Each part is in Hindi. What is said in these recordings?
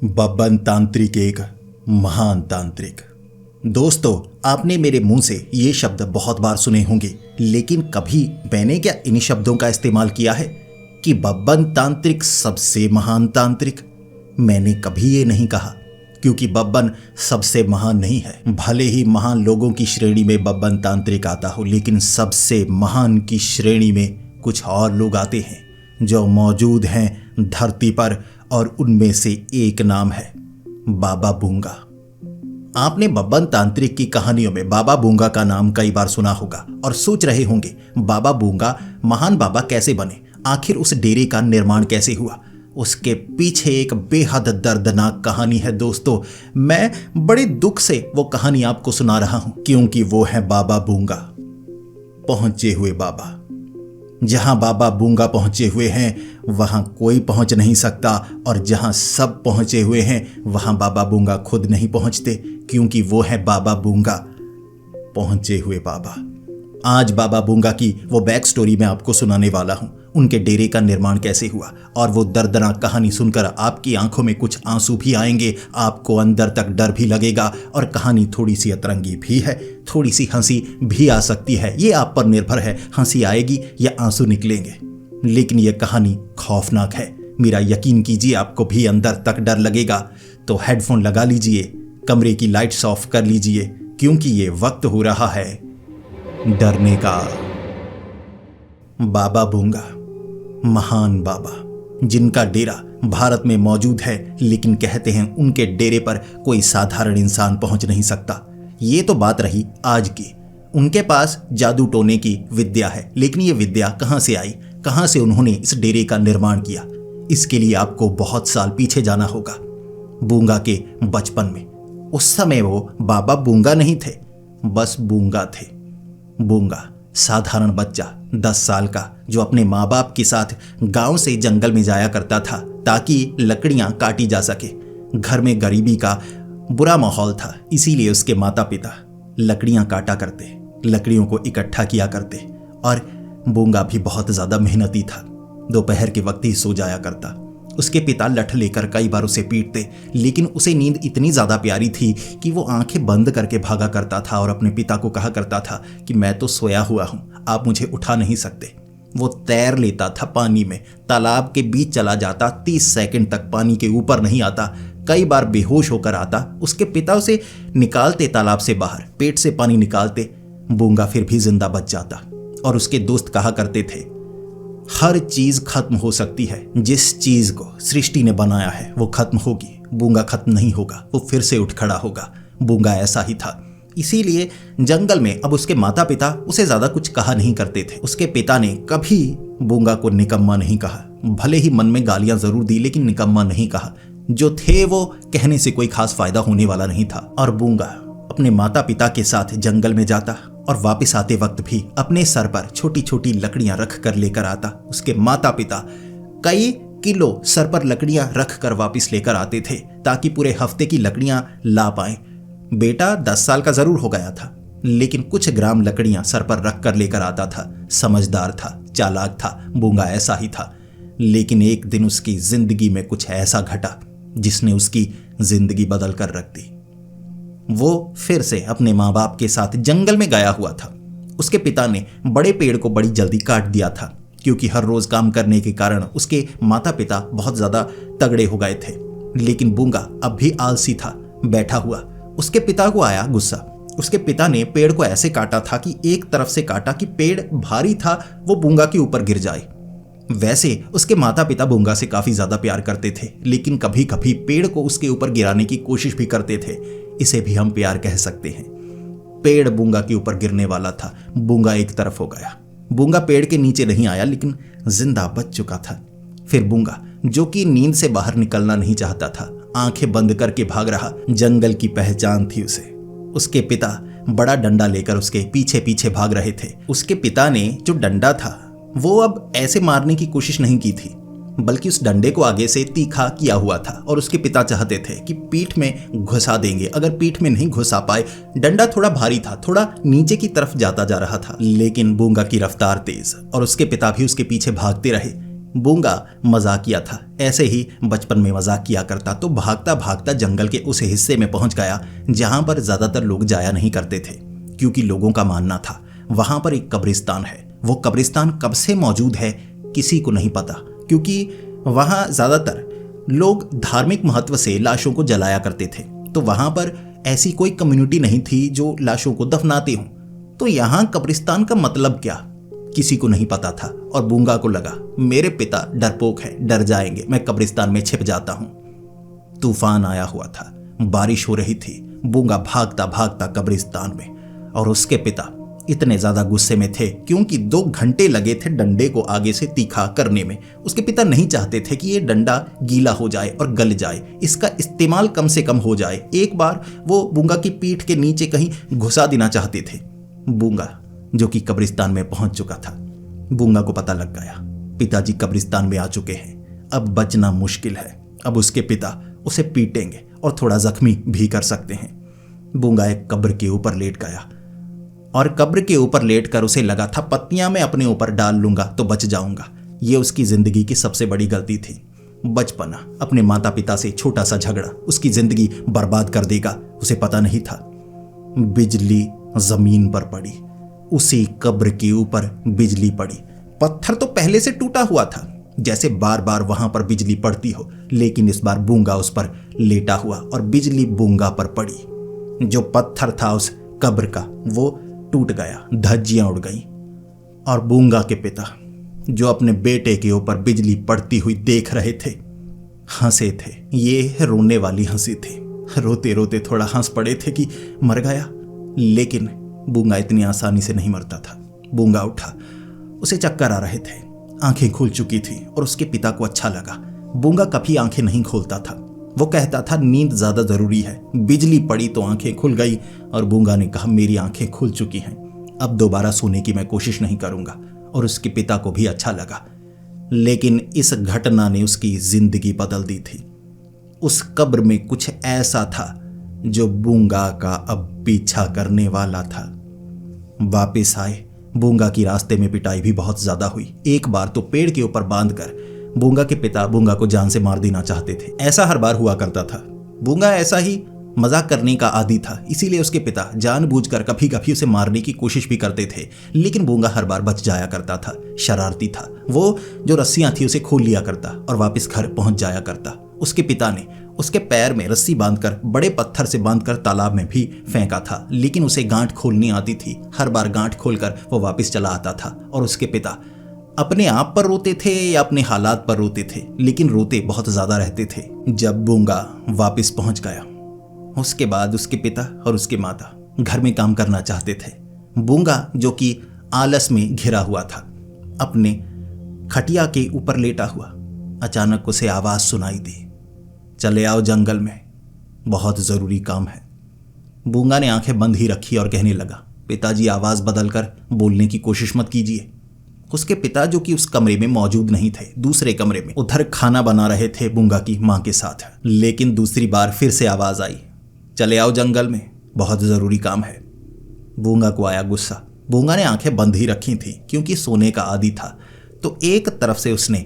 बब्बन तांत्रिक एक महान तांत्रिक। दोस्तों, आपने मेरे मुंह से ये शब्द बहुत बार सुने होंगे, लेकिन कभी मैंने क्या इन शब्दों का इस्तेमाल किया है कि बब्बन तांत्रिक सबसे महान तांत्रिक? मैंने कभी ये नहीं कहा, क्योंकि बब्बन सबसे महान नहीं है। भले ही महान लोगों की श्रेणी में बब्बन तांत्रिक आता हो, लेकिन सबसे महान की श्रेणी में कुछ और लोग आते हैं जो मौजूद हैं धरती पर, और उनमें से एक नाम है बाबा बूंगा। आपने बब्बन तांत्रिक की कहानियों में बाबा बूंगा का नाम कई बार सुना होगा और सोच रहे होंगे बाबा बूंगा महान बाबा कैसे बने, आखिर उस डेरे का निर्माण कैसे हुआ। उसके पीछे एक बेहद दर्दनाक कहानी है दोस्तों। मैं बड़े दुख से वो कहानी आपको सुना रहा हूं, क्योंकि वो है बाबा बूंगा, पहुंचे हुए बाबा। जहां बाबा बूंगा पहुंचे हुए हैं वहां कोई पहुंच नहीं सकता, और जहां सब पहुंचे हुए हैं वहां बाबा बूंगा खुद नहीं पहुंचते, क्योंकि वो है बाबा बूंगा, पहुंचे हुए बाबा। आज बाबा बूंगा की वो बैक स्टोरी मैं आपको सुनाने वाला हूं, उनके डेरे का निर्माण कैसे हुआ। और वो दर्दनाक कहानी सुनकर आपकी आंखों में कुछ आंसू भी आएंगे, आपको अंदर तक डर भी लगेगा, और कहानी थोड़ी सी अतरंगी भी है, थोड़ी सी हंसी भी आ सकती है। ये आप पर निर्भर है, हंसी आएगी या आंसू निकलेंगे। लेकिन यह कहानी खौफनाक है, मेरा यकीन कीजिए आपको भी अंदर तक डर लगेगा। तो हेडफोन लगा लीजिए, कमरे की लाइट्स ऑफ कर लीजिए, क्योंकि ये वक्त हो रहा है डरने का। बाबा बूंगा, महान बाबा, जिनका डेरा भारत में मौजूद है, लेकिन कहते हैं उनके डेरे पर कोई साधारण इंसान पहुंच नहीं सकता। ये तो बात रही आज की। उनके पास जादू टोने की विद्या है, लेकिन ये विद्या कहां से आई, कहां से उन्होंने इस डेरे का निर्माण किया, इसके लिए आपको बहुत साल पीछे जाना होगा। बूंगा के बचपन में, उस समय वो बाबा बूंगा नहीं थे, बस बूंगा थे। बूंगा साधारण बच्चा 10 साल का, जो अपने माँ बाप के साथ गांव से जंगल में जाया करता था ताकि लकड़ियां काटी जा सके। घर में गरीबी का बुरा माहौल था, इसीलिए उसके माता पिता लकड़ियां काटा करते, लकड़ियों को इकट्ठा किया करते। और बूंगा भी बहुत ज्यादा मेहनती था, दोपहर के वक्त ही सो जाया करता। उसके पिता लठ लेकर कई बार उसे पीटते, लेकिन उसे नींद इतनी ज्यादा प्यारी थी कि वो आंखें बंद करके भागा करता था और अपने पिता को कहा करता था कि मैं तो सोया हुआ हूं, आप मुझे उठा नहीं सकते। वो तैर लेता था पानी में, तालाब के बीच चला जाता, 30 सेकंड तक पानी के ऊपर नहीं आता, कई बार बेहोश होकर आता। उसके पिता उसे निकालते तालाब से बाहर, पेट से पानी निकालते, बूंगा फिर भी जिंदा बच जाता। और उसके दोस्त कहा करते थे हर चीज खत्म हो सकती है, जिस चीज को सृष्टि ने बनाया है वो खत्म होगी, बूंगा खत्म नहीं होगा, वो फिर से उठ खड़ा होगा। बूंगा ऐसा ही था, इसीलिए जंगल में अब उसके माता पिता उसे ज्यादा कुछ कहा नहीं करते थे। उसके पिता ने कभी बूंगा को निकम्मा नहीं कहा, भले ही मन में गालियां जरूर दी, लेकिन निकम्मा नहीं कहा। जो थे वो कहने से कोई खास फायदा होने वाला नहीं था। और बूंगा अपने माता पिता के साथ जंगल में जाता, और वापस आते वक्त भी अपने सर पर छोटी छोटी लकड़ियां रख कर लेकर आता। उसके माता पिता कई किलो सर पर लकड़ियां रख कर वापस लेकर आते थे, ताकि पूरे हफ्ते की लकड़ियां ला पाए। बेटा 10 साल का जरूर हो गया था, लेकिन कुछ ग्राम लकड़ियां सर पर रख कर लेकर आता था। समझदार था, चालाक था, बूंगा ऐसा ही था। लेकिन एक दिन उसकी जिंदगी में कुछ ऐसा घटा जिसने उसकी जिंदगी बदल कर रख दी। वो फिर से अपने माँ बाप के साथ जंगल में गया हुआ था। उसके पिता ने बड़े पेड़ को बड़ी जल्दी काट दिया था, क्योंकि हर रोज काम करने के कारण उसके माता पिता बहुत ज्यादा तगड़े हो गए थे। लेकिन बूंगा अब भी आलसी था, बैठा हुआ। उसके पिता को आया गुस्सा। उसके पिता ने पेड़ को ऐसे काटा था कि एक तरफ से काटा कि पेड़ भारी था, वो बूंगा के ऊपर गिर जाए। वैसे उसके माता पिता बूंगा से काफी ज्यादा प्यार करते थे, लेकिन कभी कभी पेड़ को उसके ऊपर गिराने की कोशिश भी करते थे। इसे भी हम प्यार कह सकते हैं। पेड़ बूंगा के ऊपर गिरने वाला था, बूंगा एक तरफ हो गया। बूंगा पेड़ के नीचे नहीं आया, लेकिन जिंदा बच चुका था। फिर बूंगा, जो कि नींद से बाहर निकलना नहीं चाहता था, आंखें बंद करके भाग रहा। जंगल की पहचान थी उसे। उसके पिता बड़ा डंडा लेकर उसके पीछे पीछे भाग रहे थे। उसके पिता ने जो डंडा था वो अब ऐसे मारने की कोशिश नहीं की थी, बल्कि उस डंडे को आगे से तीखा किया हुआ था। और उसके पिता चाहते थे कि पीठ में घुसा देंगे। अगर पीठ में नहीं घुसा पाए, डंडा थोड़ा भारी था, थोड़ा नीचे की तरफ जाता जा रहा था, लेकिन बूंगा की रफ्तार तेज, और उसके पिता भी उसके पीछे भागते रहे। बूंगा मजाकिया था, ऐसे ही बचपन में मजाक किया करता। तो भागता भागता जंगल के उस हिस्से में पहुंच गया जहां पर ज्यादातर लोग जाया नहीं करते थे, क्योंकि लोगों का मानना था वहां पर एक कब्रिस्तान है। वो कब्रिस्तान कब से मौजूद है किसी को नहीं पता, क्योंकि वहां ज्यादातर लोग धार्मिक महत्व से लाशों को जलाया करते थे। तो वहां पर ऐसी कोई कम्युनिटी नहीं थी जो लाशों को दफनाते हों। तो यहां कब्रिस्तान का मतलब क्या किसी को नहीं पता था। और बूंगा को लगा मेरे पिता डरपोक है, डर जाएंगे, मैं कब्रिस्तान में छिप जाता हूं। तूफान आया हुआ था, बारिश हो रही थी। बूंगा भागता भागता कब्रिस्तान में, और उसके पिता इतने ज्यादा गुस्से में थे क्योंकि 2 घंटे लगे थे डंडे को आगे से तीखा करने में। उसके पिता नहीं चाहते थे कि ये डंडा गीला हो जाए और गल जाए, इसका इस्तेमाल कम से कम हो जाए। एक बार वो बूंगा की पीठ के नीचे कहीं घुसा देना चाहते थे। बूंगा जो कि कब्रिस्तान में पहुंच चुका था, बूंगा को पता लग गया पिताजी कब्रिस्तान में आ चुके हैं, अब बचना मुश्किल है। अब उसके पिता उसे पीटेंगे और थोड़ा जख्मी भी कर सकते हैं। बूंगा एक कब्र के ऊपर लेट गया, और कब्र के ऊपर लेटकर उसे लगा था पत्तियां मैं अपने ऊपर डाल लूंगा तो बच जाऊंगा। ये उसकी जिंदगी की सबसे बड़ी गलती थी। बचपना, अपने माता पिता से छोटा सा झगड़ा उसकी जिंदगी बर्बाद कर देगा, उसे पता नहीं था। बिजली जमीन पर पड़ी, उसी कब्र के ऊपर बिजली पड़ी। पत्थर तो पहले से टूटा हुआ था, जैसे बार बार वहां पर बिजली पड़ती हो, लेकिन इस बार बूंगा उस पर लेटा हुआ और बिजली बूंगा पर पड़ी। जो पत्थर था उस कब्र का वो टूट गया, धज्जियां उड़ गईं, और बूंगा के पिता जो अपने बेटे के ऊपर बिजली पड़ती हुई देख रहे थे हंसे थे। ये रोने वाली हंसी थी, रोते रोते थोड़ा हंस पड़े थे कि मर गया, लेकिन बूंगा इतनी आसानी से नहीं मरता था। बूंगा उठा, उसे चक्कर आ रहे थे, आंखें खुल चुकी थी और उसके पिता को अच्छा लगा। बूंगा कभी आंखें नहीं खोलता था, वो कहता था नींद ज्यादा जरूरी है। बिजली पड़ी तो आंखें खुल गई, और बूंगा ने कहा मेरी आंखें खुल चुकी हैं, अब दोबारा सोने की मैं कोशिश नहीं करूंगा। और उसके पिता को भी अच्छा लगा, लेकिन इस घटना ने उसकी जिंदगी बदल दी थी। उस कब्र में कुछ ऐसा था जो बूंगा का अब पीछा करने वाला था। वापिस आए, बूंगा की रास्ते में पिटाई भी बहुत ज्यादा हुई। एक बार तो पेड़ के ऊपर बांधकर बूंगा के पिता बूंगा को जान से मार देना चाहते थे। ऐसा हर बार हुआ करता था। बूंगा ऐसा ही मजाक करने का आदी था, इसीलिए उसके पिता जानबूझकर कभी कभी उसे मारने की कोशिश भी करते थे, लेकिन बूंगा हर बार बच जाया करता था। शरारती था वो, जो रस्सियां थी उसे खोल लिया करता और वापस घर पहुंच जाया करता। उसके पिता ने उसके पैर में रस्सी बांधकर, बड़े पत्थर से बांधकर तालाब में भी फेंका था, लेकिन उसे गांठ खोलनी आती थी। हर बार गांठ खोलकर वो वापस चला आता था। और उसके पिता अपने आप पर रोते थे या अपने हालात पर रोते थे, लेकिन रोते बहुत ज्यादा रहते थे। जब बूंगा वापस पहुंच गया, उसके बाद उसके पिता और उसके माता घर में काम करना चाहते थे। बूंगा जो कि आलस में घिरा हुआ था, अपने खटिया के ऊपर लेटा हुआ, अचानक उसे आवाज सुनाई दी, चले आओ जंगल में, बहुत जरूरी काम है। बूंगा ने आंखें बंद ही रखी और कहने लगा, पिताजी आवाज बदलकर बोलने की कोशिश मत कीजिए। उसके पिता जो कि उस कमरे में मौजूद नहीं थे, दूसरे कमरे में उधर खाना बना रहे थे बूंगा की मां के साथ। लेकिन दूसरी बार फिर से आवाज आई, चले आओ जंगल में, बहुत जरूरी काम है। बूंगा को आया गुस्सा। बूंगा ने आंखें बंद ही रखी थी क्योंकि सोने का आदी था। तो एक तरफ से उसने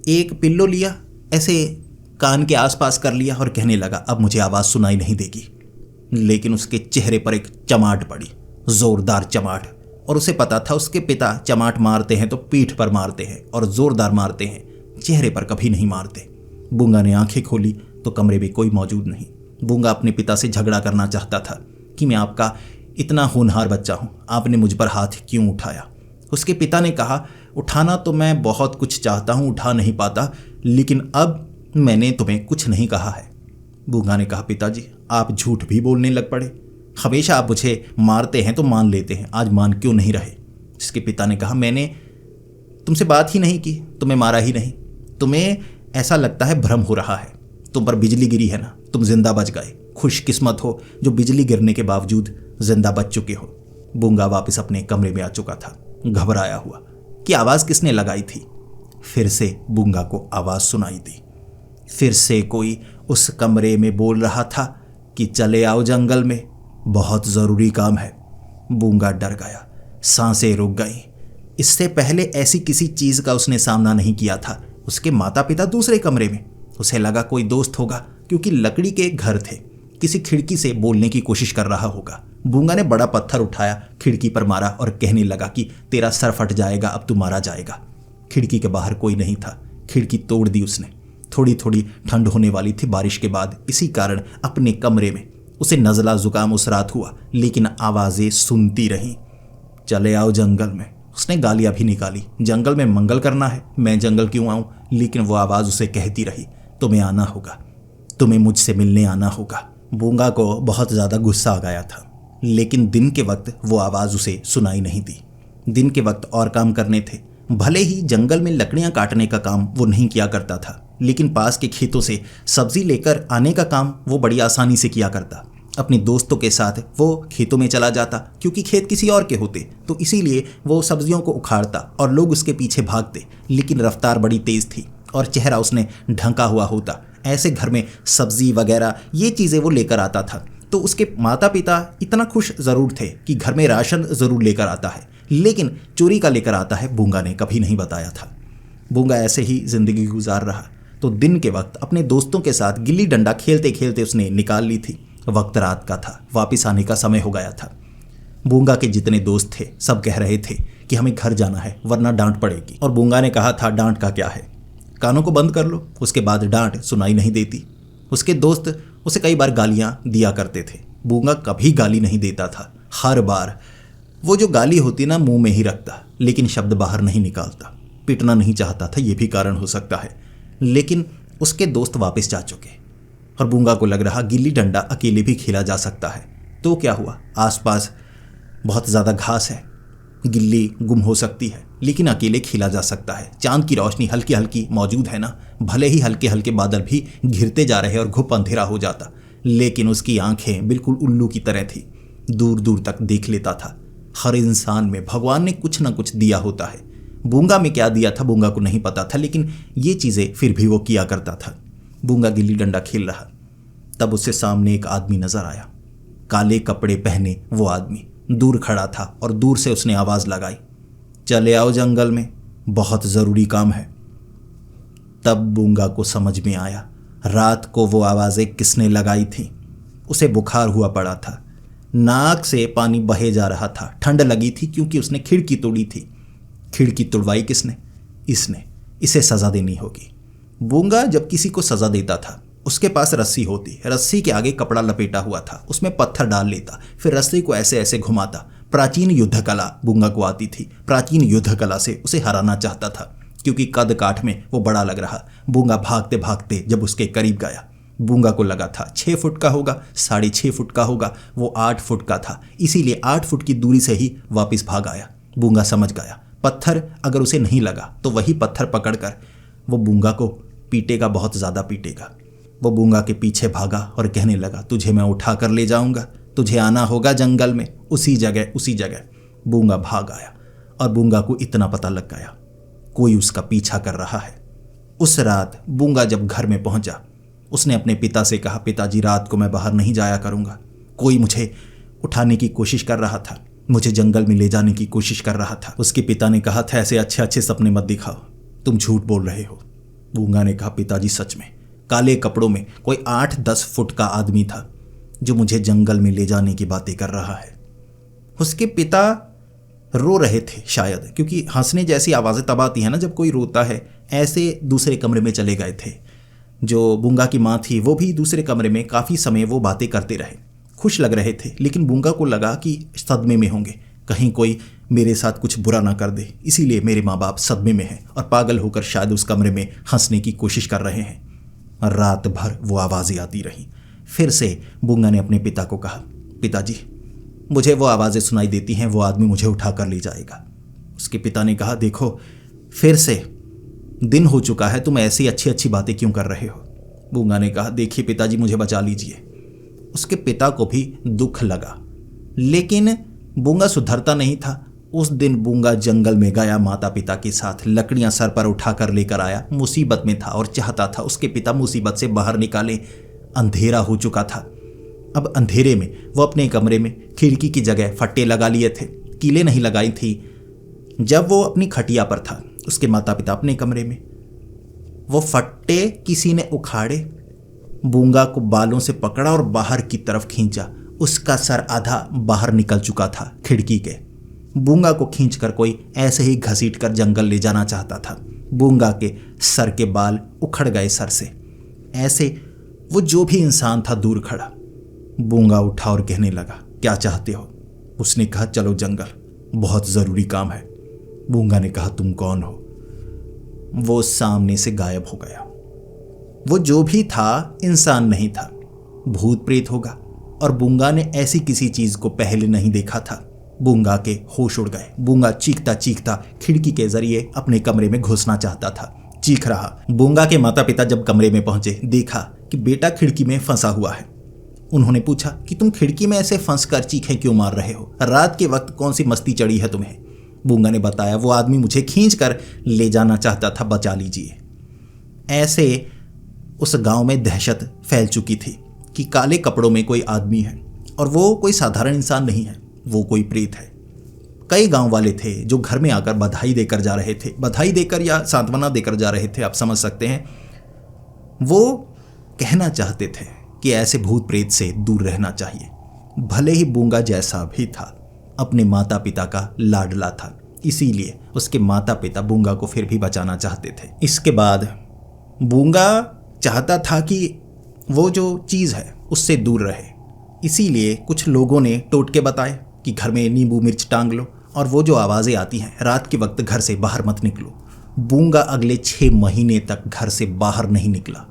एक पिल्लो लिया, ऐसे कान के आसपास कर लिया और कहने लगा, अब मुझे आवाज सुनाई नहीं देगी। लेकिन उसके चेहरे पर एक चमाट पड़ी, जोरदार चमाट, और उसे पता था उसके पिता चमाट मारते हैं तो पीठ पर मारते हैं और जोरदार मारते हैं, चेहरे पर कभी नहीं मारते। बूंगा ने आंखें खोली तो कमरे में कोई मौजूद नहीं। बूंगा अपने पिता से झगड़ा करना चाहता था कि मैं आपका इतना होनहार बच्चा हूं, आपने मुझ पर हाथ क्यों उठाया। उसके पिता ने कहा, उठाना तो मैं बहुत कुछ चाहता हूं, उठा नहीं पाता, लेकिन अब मैंने तुम्हें कुछ नहीं कहा है। बूंगा ने कहा, पिताजी आप झूठ भी बोलने लग पड़े, हमेशा आप मुझे मारते हैं तो मान लेते हैं, आज मान क्यों नहीं रहे। जिसके पिता ने कहा, मैंने तुमसे बात ही नहीं की, तुम्हें मारा ही नहीं, तुम्हें ऐसा लगता है भ्रम हो रहा है, तुम पर बिजली गिरी है ना, तुम जिंदा बच गए, खुशकिस्मत हो जो बिजली गिरने के बावजूद जिंदा बच चुके हो। बूंगा वापस अपने कमरे में आ चुका था, घबराया हुआ कि आवाज किसने लगाई थी। फिर से बूंगा को आवाज सुनाई दी, फिर से कोई उस कमरे में बोल रहा था कि चले आओ जंगल में, बहुत जरूरी काम है। बूंगा डर गया, सांसें रुक गईं, इससे पहले ऐसी किसी चीज का उसने सामना नहीं किया था। उसके माता पिता दूसरे कमरे में। उसे लगा कोई दोस्त होगा, क्योंकि लकड़ी के घर थे। किसी खिड़की से बोलने की कोशिश कर रहा होगा। बूंगा ने बड़ा पत्थर उठाया, खिड़की पर मारा और कहने लगा कि तेरा सर फट जाएगा, अब तू मारा जाएगा। खिड़की के बाहर कोई नहीं था। खिड़की तोड़ दी उसने। थोड़ी थोड़ी ठंड होने वाली थी बारिश के बाद। इसी कारण अपने कमरे में उसे नज़ला जुकाम उस रात हुआ, लेकिन आवाज़ें सुनती रहीं। चले आओ जंगल में। उसने गालियां भी निकाली। जंगल में मंगल करना है, मैं जंगल क्यों आऊं? लेकिन वो आवाज़ उसे कहती रही, तुम्हें आना होगा, तुम्हें मुझसे मिलने आना होगा। बूंगा को बहुत ज़्यादा गुस्सा आ गया था, लेकिन दिन के वक्त वो आवाज़ उसे सुनाई नहीं दी। दिन के वक्त और काम करने थे। भले ही जंगल में लकड़ियां काटने का काम वो नहीं किया करता था, लेकिन पास के खेतों से सब्जी लेकर आने का काम वो बड़ी आसानी से किया करता। अपने दोस्तों के साथ वो खेतों में चला जाता, क्योंकि खेत किसी और के होते, तो इसीलिए वो सब्जियों को उखाड़ता और लोग उसके पीछे भागते। लेकिन रफ्तार बड़ी तेज़ थी और चेहरा उसने ढंका हुआ होता। ऐसे घर में सब्जी वगैरह ये चीज़ें वो लेकर आता था, तो उसके माता पिता इतना खुश ज़रूर थे कि घर में राशन ज़रूर लेकर आता है, लेकिन चोरी का लेकर आता है बूंगा ने कभी नहीं बताया था। बूंगा ऐसे ही ज़िंदगी गुजार रहा। तो दिन के वक्त अपने दोस्तों के साथ गिल्ली डंडा खेलते खेलते उसने निकाल ली थी। वक्त रात का था, वापस आने का समय हो गया था। बूंगा के जितने दोस्त थे सब कह रहे थे कि हमें घर जाना है वरना डांट पड़ेगी, और बूंगा ने कहा था डांट का क्या है, कानों को बंद कर लो। उसके बाद डांट सुनाई नहीं देती। उसके दोस्त उसे कई बार गालियां दिया करते थे। बूंगा कभी गाली नहीं देता था। हर बार वो जो गाली होती ना मुंह में ही रखता, लेकिन शब्द बाहर नहीं निकालता। पिटना नहीं चाहता था, ये भी कारण हो सकता है। लेकिन उसके दोस्त वापस जा चुके और बूंगा को लग रहा गिल्ली डंडा अकेले भी खेला जा सकता है। तो क्या हुआ, आसपास बहुत ज़्यादा घास है, गिल्ली गुम हो सकती है, लेकिन अकेले खेला जा सकता है। चांद की रोशनी हल्की हल्की मौजूद है ना, भले ही हल्के हल्के बादल भी घिरते जा रहे और घुप अंधेरा हो जाता, लेकिन उसकी आंखें बिल्कुल उल्लू की तरह थी। दूर दूर तक देख लेता था। हर इंसान में भगवान ने कुछ ना कुछ दिया होता है। बूंगा में क्या दिया था बूंगा को नहीं पता था, लेकिन ये चीज़ें फिर भी वो किया करता था। बूंगा गिल्ली डंडा खेल रहा, तब उससे सामने एक आदमी नजर आया। काले कपड़े पहने वो आदमी दूर खड़ा था और दूर से उसने आवाज़ लगाई, चले आओ जंगल में, बहुत ज़रूरी काम है। तब बूंगा को समझ में आया रात को वो आवाज़ें किसने लगाई थी। उसे बुखार हुआ पड़ा था, नाक से पानी बहे जा रहा था। ठंड लगी थी क्योंकि उसने खिड़की तोड़ी थी। खिड़की तोड़वाई किसने? इसने। इसे सज़ा देनी होगी। बूंगा जब किसी को सज़ा देता था उसके पास रस्सी होती, रस्सी के आगे कपड़ा लपेटा हुआ था, उसमें पत्थर डाल लेता, फिर रस्सी को ऐसे ऐसे घुमाता। प्राचीन युद्ध कला बूंगा को आती थी। प्राचीन युद्ध कला से उसे हराना चाहता था, क्योंकि कद काठ में वो बड़ा लग रहा। बूंगा भागते भागते जब उसके करीब गया, बूंगा को लगा था 6 फुट का होगा, 6.5 फुट का होगा, वो 8 फुट का था, इसीलिए 8 फुट की दूरी से ही वापस भाग आया। बूंगा समझ गया पत्थर अगर उसे नहीं लगा तो वही पत्थर पकड़कर वो बूंगा को पीटेगा, बहुत ज़्यादा पीटेगा। वो बूंगा के पीछे भागा और कहने लगा, तुझे मैं उठा कर ले जाऊंगा, तुझे आना होगा जंगल में, उसी जगह उसी जगह। बूंगा भाग आया और बूंगा को इतना पता लग गया कोई उसका पीछा कर रहा है। उस रात बूंगा जब घर में पहुंचा, उसने अपने पिता से कहा, पिताजी रात को मैं बाहर नहीं जाया करूंगा, कोई मुझे उठाने की कोशिश कर रहा था, मुझे जंगल में ले जाने की कोशिश कर रहा था। उसके पिता ने कहा था, ऐसे अच्छे अच्छे सपने मत दिखाओ, तुम झूठ बोल रहे हो। बूंगा ने कहा, पिताजी सच में काले कपड़ों में कोई 8-10 फुट का आदमी था जो मुझे जंगल में ले जाने की बातें कर रहा है। उसके पिता रो रहे थे शायद, क्योंकि हंसने जैसी आवाज़ें तब आती हैं ना जब कोई रोता है। ऐसे दूसरे कमरे में चले गए थे। जो बूंगा की माँ थी वो भी दूसरे कमरे में, काफ़ी समय वो बातें करते रहे, खुश लग रहे थे। लेकिन बूंगा को लगा कि सदमे में होंगे, कहीं कोई मेरे साथ कुछ बुरा ना कर दे, इसीलिए मेरे माँ बाप सदमे में हैं और पागल होकर शायद उस कमरे में हंसने की कोशिश कर रहे हैं। रात भर वो आवाज़ें आती रहीं। फिर से बूंगा ने अपने पिता को कहा, पिताजी मुझे वो आवाज़ें सुनाई देती हैं, वो आदमी मुझे उठा कर ले जाएगा। उसके पिता ने कहा, देखो फिर से दिन हो चुका है, तुम ऐसी अच्छी अच्छी बातें क्यों कर रहे हो। बूंगा ने कहा, देखिए पिताजी मुझे बचा लीजिए। उसके पिता को भी दुख लगा, लेकिन बूंगा सुधरता नहीं था। उस दिन बूंगा जंगल में गया माता पिता के साथ, लकड़ियां सर पर उठाकर लेकर आया। मुसीबत में था और चाहता था उसके पिता मुसीबत से बाहर निकाले। अंधेरा हो चुका था। अब अंधेरे में वो अपने कमरे में खिड़की की जगह फट्टे लगा लिए थे, कीलें नहीं लगाई थी, जब वो अपनी खटिया पर था, उसके माता पिता अपने कमरे में, वो फट्टे किसी ने उखाड़े, बूंगा को बालों से पकड़ा और बाहर की तरफ खींचा। उसका सर आधा बाहर निकल चुका था खिड़की के। बूंगा को खींचकर कोई ऐसे ही घसीट कर जंगल ले जाना चाहता था। बूंगा के सर के बाल उखड़ गए सर से। ऐसे वो जो भी इंसान था दूर खड़ा। बूंगा उठा और कहने लगा, क्या चाहते हो? उसने कहा, चलो जंगल, बहुत ज़रूरी काम है। बूंगा ने कहा, तुम कौन हो? वो सामने से गायब हो गया। वो जो भी था इंसान नहीं था, भूत प्रेत होगा, और बूंगा ने ऐसी किसी चीज को पहले नहीं देखा था। बूंगा के होश उड़ गए। बूंगा चीखता चीखता खिड़की के जरिए अपने कमरे में घुसना चाहता था, चीख रहा। बूंगा के माता पिता जब कमरे में पहुंचे, देखा कि बेटा खिड़की में फंसा हुआ है। उन्होंने पूछा कि तुम खिड़की में ऐसे फंस कर चीखें क्यों मार रहे हो? रात के वक्त कौन सी मस्ती चढ़ी है तुम्हें? बूंगा ने बताया, वो आदमी मुझे खींच कर ले जाना चाहता था, बचा लीजिए। ऐसे उस गांव में दहशत फैल चुकी थी कि काले कपड़ों में कोई आदमी है, और वो कोई साधारण इंसान नहीं है, वो कोई प्रेत है। कई गांव वाले थे जो घर में आकर बधाई देकर जा रहे थे, बधाई देकर या सांत्वना देकर जा रहे थे, आप समझ सकते हैं। वो कहना चाहते थे कि ऐसे भूत प्रेत से दूर रहना चाहिए। भले ही बूंगा जैसा भी था, अपने माता पिता का लाडला था, इसीलिए उसके माता पिता बूंगा को फिर भी बचाना चाहते थे। इसके बाद बूंगा चाहता था कि वो जो चीज़ है उससे दूर रहे, इसीलिए कुछ लोगों ने टोटके बताए कि घर में नींबू मिर्च टांग लो, और वो जो आवाज़ें आती हैं रात के वक्त घर से बाहर मत निकलो। बूंगा अगले 6 महीने तक घर से बाहर नहीं निकला।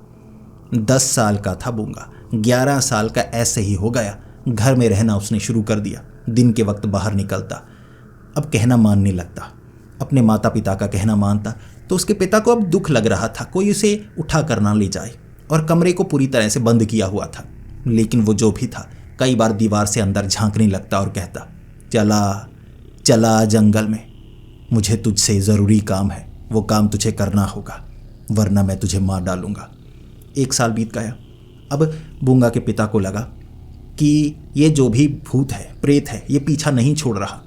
10 साल का था बूंगा, 11 साल का ऐसे ही हो गया। घर में रहना उसने शुरू कर दिया, दिन के वक्त बाहर निकलता। अब कहना मानने लगता, अपने माता पिता का कहना मानता। तो उसके पिता को अब दुख लग रहा था, कोई उसे उठा कर ना ले जाए, और कमरे को पूरी तरह से बंद किया हुआ था। लेकिन वो जो भी था, कई बार दीवार से अंदर झांकने लगता और कहता, चला चला जंगल में, मुझे तुझसे ज़रूरी काम है, वो काम तुझे करना होगा, वरना मैं तुझे मार डालूंगा। 1 साल बीत गया। अब बूंगा के पिता को लगा कि ये जो भी भूत है, प्रेत है, ये पीछा नहीं छोड़ रहा,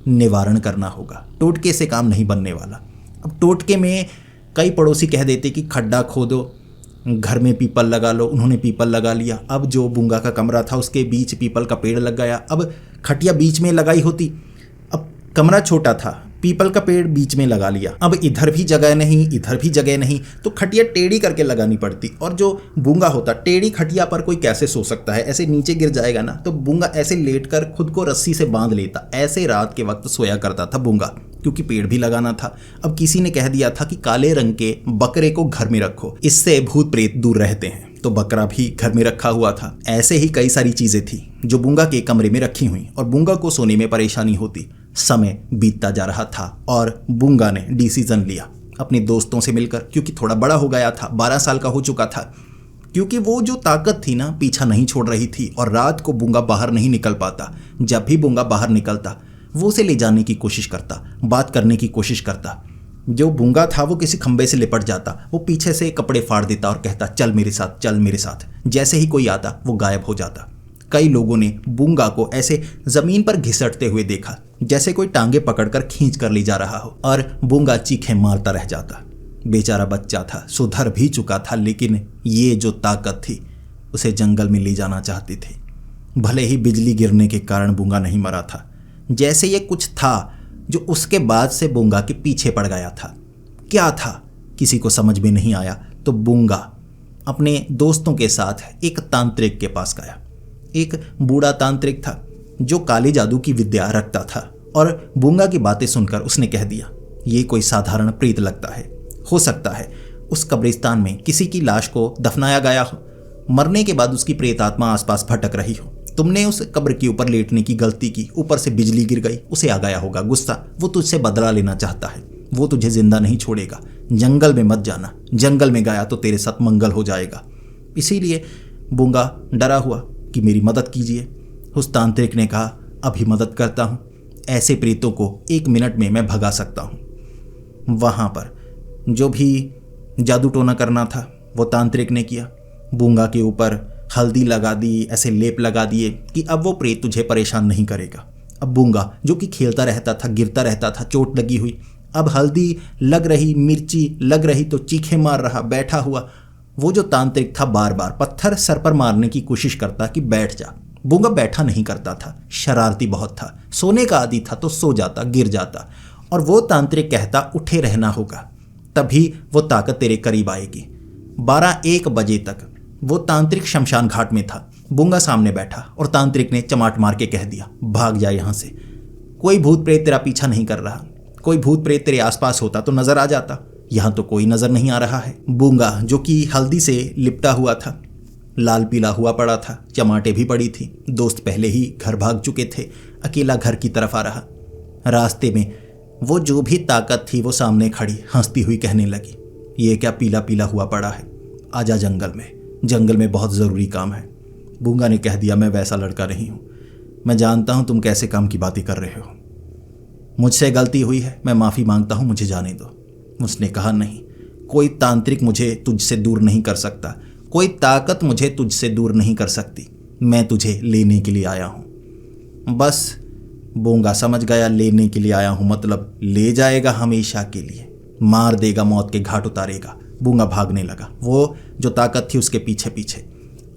निवारण करना होगा, टोटके से काम नहीं बनने वाला। अब टोटके में कई पड़ोसी कह देते कि खड्डा खोदो, घर में पीपल लगा लो। उन्होंने पीपल लगा लिया। अब जो बूंगा का कमरा था उसके बीच पीपल का पेड़ लग गया। अब खटिया बीच में लगाई होती, अब कमरा छोटा था, पीपल का पेड़ बीच में लगा लिया। अब इधर भी जगह नहीं, इधर भी जगह नहीं, तो खटिया टेढ़ी करके लगानी पड़ती। और जो बूंगा होता, टेढ़ी खटिया पर कोई कैसे सो सकता है, ऐसे नीचे गिर जाएगा ना। तो बूंगा ऐसे लेटकर खुद को रस्सी से बांध लेता। ऐसे रात के वक्त सोया करता था बूंगा, क्योंकि पेड़ भी लगाना था। अब किसी ने कह दिया था कि काले रंग के बकरे को घर में रखो, इससे भूत प्रेत दूर रहते हैं। तो बकरा भी घर में रखा हुआ था। ऐसे ही कई सारी चीजें थी जो बूंगा के कमरे में रखी हुई, और बूंगा को सोने में परेशानी होती। समय बीतता जा रहा था और बूंगा ने डिसीजन लिया अपने दोस्तों से मिलकर, क्योंकि थोड़ा बड़ा हो गया था, 12 साल का हो चुका था। क्योंकि वो जो ताकत थी ना, पीछा नहीं छोड़ रही थी, और रात को बूंगा बाहर नहीं निकल पाता। जब भी बूंगा बाहर निकलता, वो उसे ले जाने की कोशिश करता, बात करने की कोशिश करता। जो बूंगा था वो किसी खंबे से लिपट जाता, वो पीछे से कपड़े फाड़ देता और कहता, चल मेरे साथ, चल मेरे साथ। जैसे ही कोई आता वो गायब हो जाता। कई लोगों ने बूंगा को ऐसे जमीन पर घिसटते हुए देखा, जैसे कोई टांगे पकड़कर खींच कर ले जा रहा हो, और बूंगा चीखें मारता रह जाता। बेचारा बच्चा था, सुधर भी चुका था, लेकिन ये जो ताकत थी उसे जंगल में ले जाना चाहती थी। भले ही बिजली गिरने के कारण बूंगा नहीं मरा था, जैसे ये कुछ था जो उसके बाद से बूंगा के पीछे पड़ गया था। क्या था किसी को समझ में नहीं आया। तो बूंगा अपने दोस्तों के साथ एक तांत्रिक के पास गया। एक बूढ़ा तांत्रिक था जो काली जादू की विद्या रखता था, और बूंगा की बातें सुनकर उसने कह दिया, ये कोई साधारण प्रेत लगता है। हो सकता है उस कब्रिस्तान में किसी की लाश को दफनाया गया हो, मरने के बाद उसकी प्रेत आत्मा आसपास भटक रही हो। तुमने उस कब्र के ऊपर लेटने की गलती की, ऊपर से बिजली गिर गई, उसे आ गया होगा गुस्सा, वो तुझसे बदला लेना चाहता है। वो तुझे जिंदा नहीं छोड़ेगा। जंगल में मत जाना, जंगल में गया तो तेरे साथ मंगल हो जाएगा। इसीलिए बूंगा डरा हुआ कि मेरी मदद कीजिए। उस तांत्रिक ने कहा, अभी मदद करता हूँ, ऐसे प्रेतों को 1 मिनट में मैं भगा सकता हूँ। वहाँ पर जो भी जादू टोना करना था वो तांत्रिक ने किया। बूंगा के ऊपर हल्दी लगा दी, ऐसे लेप लगा दिए कि अब वो प्रेत तुझे परेशान नहीं करेगा। अब बूंगा जो कि खेलता रहता था, गिरता रहता था, चोट लगी हुई, अब हल्दी लग रही, मिर्ची लग रही तो चीखे मार रहा, बैठा हुआ। वो जो तांत्रिक था बार बार पत्थर सर पर मारने की कोशिश करता कि बैठ जा। बूंगा बैठा नहीं करता था, शरारती बहुत था, सोने का आदी था तो सो जाता, गिर जाता। और वो तांत्रिक कहता उठे रहना होगा, तभी वो ताकत तेरे करीब आएगी। 12-1 बजे तक वो तांत्रिक शमशान घाट में था। बूंगा सामने बैठा और तांत्रिक ने चमाट मार के कह दिया, भाग जा यहां से। कोई भूत प्रेत तेरा पीछा नहीं कर रहा। कोई भूत प्रेत तेरे आसपास होता तो नजर आ जाता, यहां तो कोई नजर नहीं आ रहा है। बूंगा जो कि हल्दी से लिपटा हुआ था, लाल पीला हुआ पड़ा था, चमाटे भी पड़ी थी, दोस्त पहले ही घर भाग चुके थे, अकेला घर की तरफ आ रहा। रास्ते में वो जो भी ताकत थी वो सामने खड़ी हंसती हुई कहने लगी, ये क्या पीला पीला हुआ पड़ा है, आजा जंगल में बहुत ज़रूरी काम है। बूंगा ने कह दिया, मैं वैसा लड़का नहीं हूँ, मैं जानता हूँ तुम कैसे काम की बातें कर रहे हो, मुझसे गलती हुई है, मैं माफ़ी मांगता हूँ, मुझे जाने दो। उसने कहा, नहीं, कोई तांत्रिक मुझे तुझसे दूर नहीं कर सकता, कोई ताकत मुझे तुझसे दूर नहीं कर सकती, मैं तुझे लेने के लिए आया हूँ। बस बूंगा समझ गया, लेने के लिए आया हूँ मतलब ले जाएगा हमेशा के लिए, मार देगा, मौत के घाट उतारेगा। बूंगा भागने लगा, वो जो ताकत थी उसके पीछे पीछे।